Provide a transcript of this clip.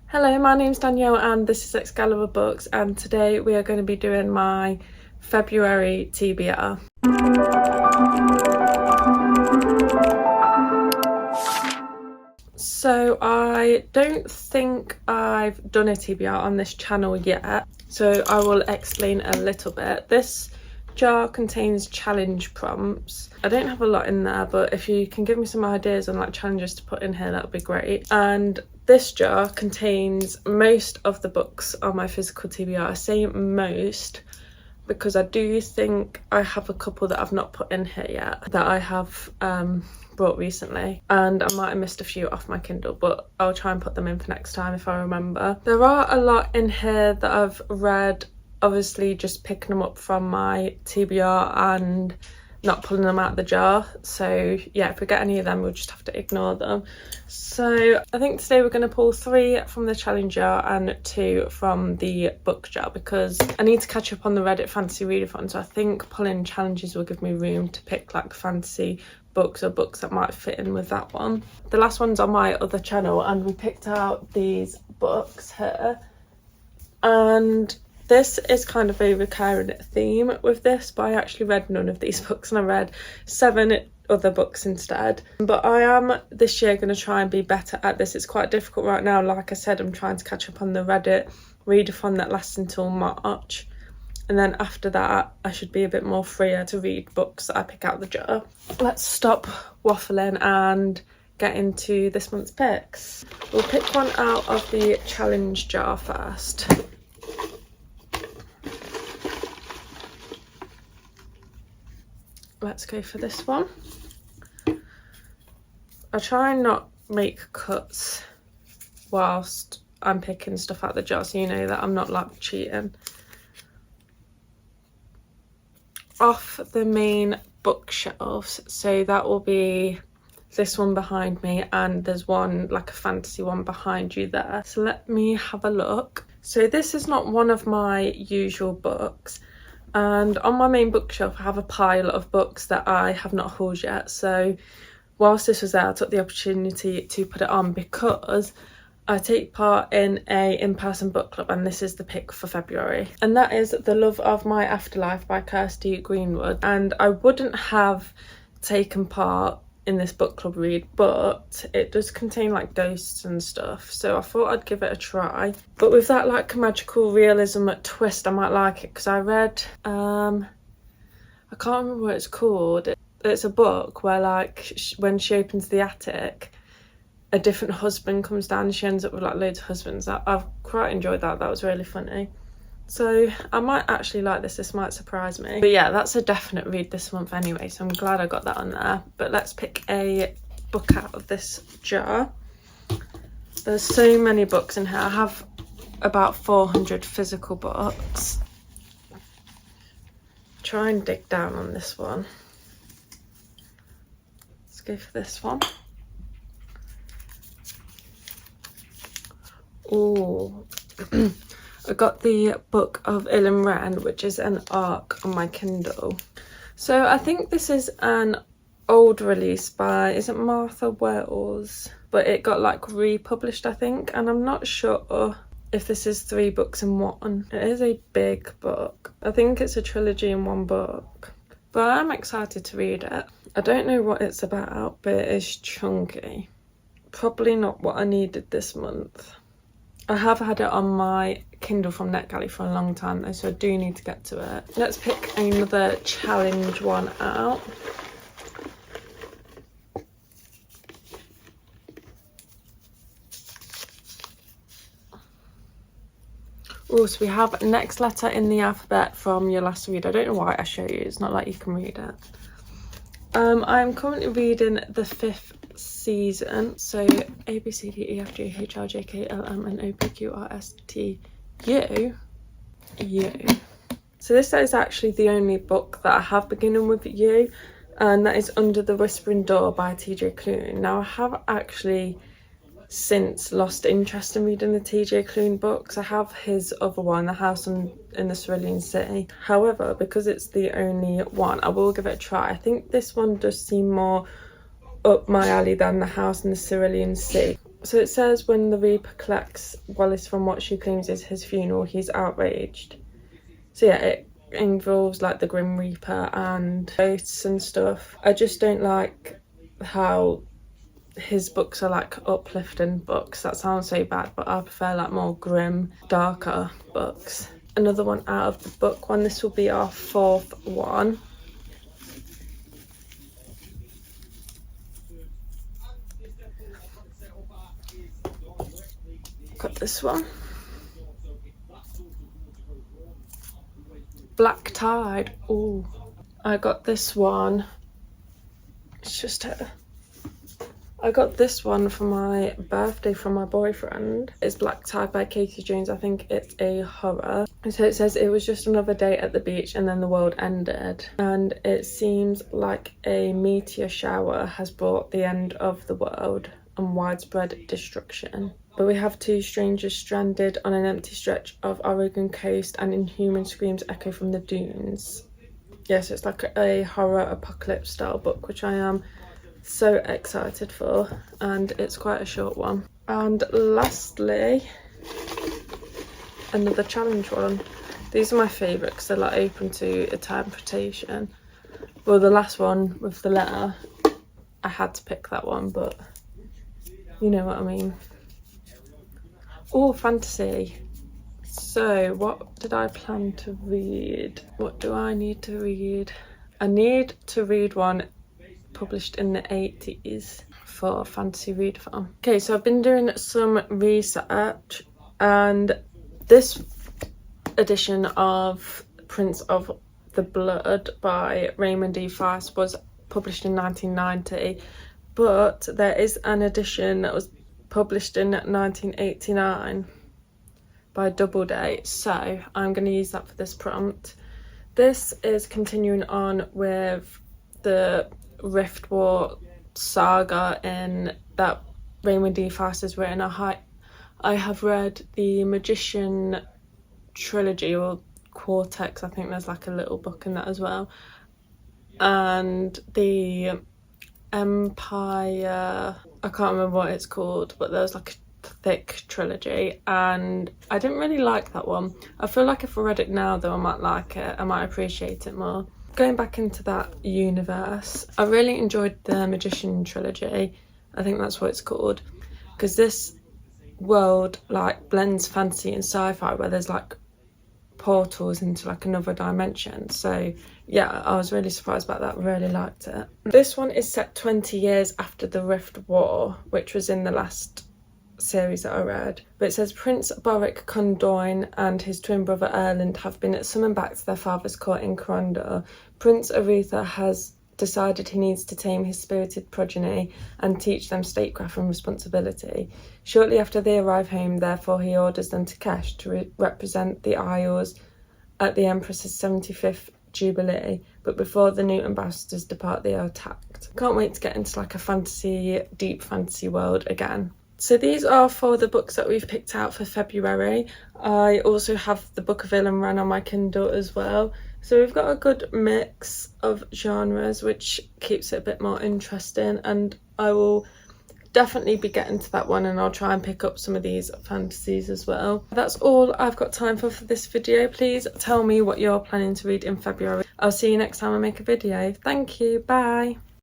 Hello, my name's Danielle and this is Excalibur Books, and today we are going to be doing my February TBR. So I don't think I've done a TBR on this channel yet, so I will explain a little bit. This jar contains challenge prompts. I don't have a lot in there, but if you can give me some ideas on like challenges to put in here, that would be great. And this jar contains most of the books on my physical TBR. I say most because I do think I have a couple that I've not put in here yet that I have brought recently, and I might have missed a few off my Kindle, but I'll try and put them in for next time if I remember. There are a lot in here that I've read, obviously just picking them up from my TBR and not pulling them out of the jar. So yeah, if we get any of them, we'll just have to ignore them. So I think today we're going to pull 3 from the challenge jar and 2 from the book jar, because I need to catch up on the Reddit fantasy readathon. So I think pulling challenges will give me room to pick like fantasy books or books that might fit in with that one. The last one's on my other channel and we picked out these books here, and this is kind of a recurring theme with this, but I actually read none of these books and I read 7 other books instead. But I am this year going to try and be better at this. It's quite difficult right now. Like I said, I'm trying to catch up on the Reddit readathon that lasts until March. And then after that, I should be a bit more freer to read books that I pick out the jar. Let's stop waffling and get into this month's picks. We'll pick one out of the challenge jar first. Let's go for this one. I try and not make cuts whilst I'm picking stuff out the jar, so you know that I'm not like cheating. Off the main bookshelves, so that will be this one behind me, and there's one like a fantasy one behind you there. So let me have a look. So this is not one of my usual books, and on my main bookshelf I have a pile of books that I have not hauled yet. So whilst this was there, I took the opportunity to put it on because I take part in a in-person book club, and this is the pick for February, and that is The Love of My Afterlife by Kirsty Greenwood. And I wouldn't have taken part in this book club read, but it does contain like ghosts and stuff, so I thought I'd give it a try. But with that like magical realism twist, I might like it, because I read I can't remember what it's called. It's a book where like when she opens the attic, a different husband comes down and she ends up with like loads of husbands. I've quite enjoyed that. That was really funny. So I might actually like this. This might surprise me. But yeah, that's a definite read this month anyway, so I'm glad I got that on there. But let's pick a book out of this jar. There's so many books in here. I have about 400 physical books. Try and dig down on this one. Let's go for this one. Oh, I got the Book of Ilan Wren, which is an ARC on my Kindle. So I think this is an old release by, is it Martha Wells? But it got like republished, I think, and I'm not sure if this is 3 books in one. It is a big book. I think it's a trilogy in one book, but I'm excited to read it. I don't know what it's about, but it is chunky. Probably not what I needed this month. I have had it on my Kindle from NetGalley for a long time though, so I do need to get to it. Let's pick another challenge one out. Oh, so we have Next Letter in the Alphabet from Your Last Read. I don't know why I show you, it's not like you can read it. I'm currently reading the 5th season, so A B C D E F G H I J K L M N O P Q R S T U. So this is actually the only book that I have beginning with U, and that is Under the Whispering Door by TJ Klune. Now I have actually since lost interest in reading the TJ Klune books. I have his other one, The House in the Cerulean Sea. However, because it's the only one, I will give it a try. I think this one does seem more up my alley than The House in the Cerulean Sea. So it says when the Reaper collects Wallace from what she claims is his funeral, he's outraged. So yeah, it involves like the Grim Reaper and ghosts and stuff. I just don't like how his books are like uplifting books. That sounds so bad, but I prefer like more grim, darker books. Another one out of the book one. This will be our 4th one. Got this one. Black Tide. Oh, I got this one. It's just her. I got this one for my birthday from my boyfriend. It's Black Tide by Katie Jones. I think it's a horror. And so it says it was just another day at the beach and then the world ended. And it seems like a meteor shower has brought the end of the world and widespread destruction. But we have 2 strangers stranded on an empty stretch of Oregon coast and inhuman screams echo from the dunes. Yes, it's like a horror apocalypse style book, which I am so excited for, and it's quite a short one. And lastly, another challenge one. These are my favourite because they're like open to interpretation. Well, the last one with the letter, I had to pick that one, but you know what I mean. Oh, fantasy. So what did I plan to read? What do I need to read? I need to read one published in the 80s for fantasy readathon. Okay, so I've been doing some research, and this edition of Prince of the Blood by Raymond E. Faust was published in 1990, but there is an edition that was published in 1989 by Doubleday, so I'm going to use that for this prompt. This is continuing on with the Rift War saga in that Raymond E. Faust has written. I have read the Magician trilogy, or Quartex, I think there's like a little book in that as well, and the Empire, I can't remember what it's called, but there's like a thick trilogy, and I didn't really like that one. I feel like if I read it now though, I might like it, I might appreciate it more. Going back into that universe, I really enjoyed the Magician trilogy. I think that's what it's called, because this world like blends fantasy and sci-fi, where there's like portals into like another dimension. So yeah, I was really surprised about that, really liked it. This one is set 20 years after the Rift War, which was in the last series that I read. But it says Prince Boric Condoin and his twin brother Erland have been summoned back to their father's court in Corondor. Prince Aretha has decided he needs to tame his spirited progeny and teach them statecraft and responsibility. Shortly after they arrive home, therefore, he orders them to Kesh to represent the Isles at the Empress's 75th Jubilee, but before the new ambassadors depart, they are attacked. Can't wait to get into like a fantasy, deep fantasy world again. So these are for the books that we've picked out for February. I also have the Book of Il and Ran on my Kindle as well. So we've got a good mix of genres, which keeps it a bit more interesting, and I will definitely be getting to that one, and I'll try and pick up some of these fantasies as well. That's all I've got time for this video. Please tell me what you're planning to read in February. I'll see you next time I make a video. Thank you. Bye.